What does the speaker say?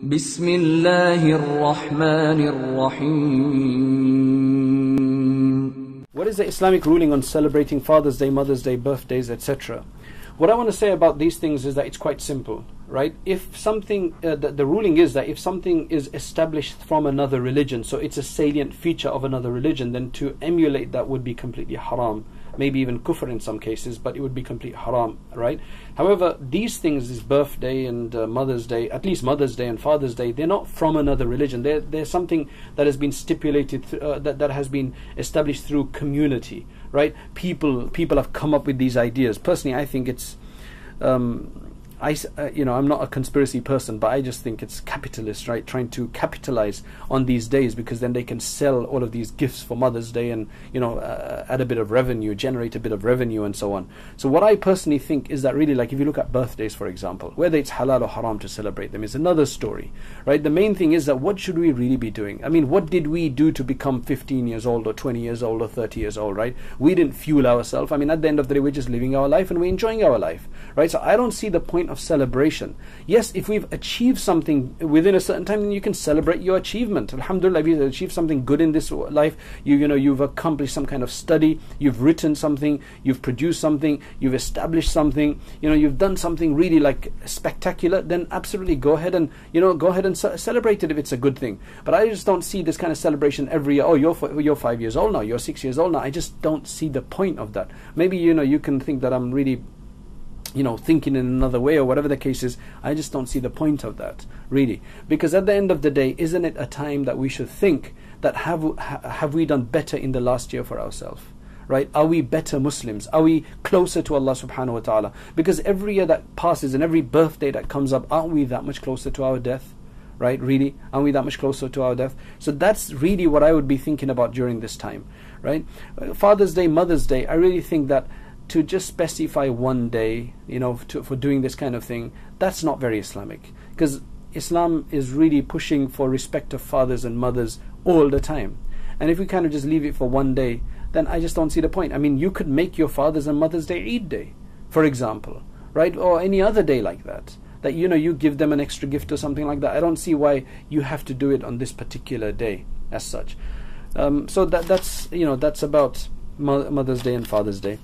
بسم الله الرحمن الرحيم. What is the Islamic ruling on celebrating Father's Day, Mother's Day, birthdays, etc.? What I want to say about these things is that it's quite simple, right? If something, the ruling is that if something is established from another religion, so it's a salient feature of another religion, then to emulate that would be completely haram. Maybe even kufr in some cases, but it would be complete haram, right? However, these things, this birthday and Mother's Day, at least Mother's Day and Father's Day, they're not from another religion. They're something that has been stipulated, that has been established through community, right? People have come up with these ideas. Personally, I think it's I'm not a conspiracy person, but I just think it's capitalists, right, trying to capitalize on these days, because then they can sell all of these gifts for Mother's Day and add a bit of revenue, generate a bit of revenue, and so on. So what I personally think is that really, like, if you look at birthdays, for example, whether it's halal or haram to celebrate them is another story, right? The main thing is that what should we really be doing? I mean, what did we do to become 15 years old or 20 years old or 30 years old, right? We didn't fuel ourselves. I mean, at the end of the day, we're just living our life and we're enjoying our life, right? So I don't see the point of celebration. Yes, if we've achieved something within a certain time, then you can celebrate your achievement. Alhamdulillah, if you've achieved something good in this life, you've accomplished some kind of study, you've written something, you've produced something, you've established something, you've done something really like spectacular, then absolutely go ahead and celebrate it if it's a good thing. But I just don't see this kind of celebration every year. Oh, you're 5 years old now, you're 6 years old now. I just don't see the point of that. Maybe you can think that I'm really thinking in another way or whatever the case is. I just don't see the point of that, really. Because at the end of the day, isn't it a time that we should think that have we done better in the last year for ourselves? Right? Are we better Muslims? Are we closer to Allah subhanahu wa ta'ala? Because every year that passes and every birthday that comes up, aren't we that much closer to our death? Right? Really? Aren't we that much closer to our death? So that's really what I would be thinking about during this time. Right? Father's Day, Mother's Day, I really think that to just specify one day, for doing this kind of thing, that's not very Islamic. Because Islam is really pushing for respect of fathers and mothers all the time. And if we kind of just leave it for one day, then I just don't see the point. I mean, you could make your Father's and Mother's Day Eid Day, for example, right? Or any other day like that. That, you give them an extra gift or something like that. I don't see why you have to do it on this particular day as such. So that's about Mother's Day and Father's Day.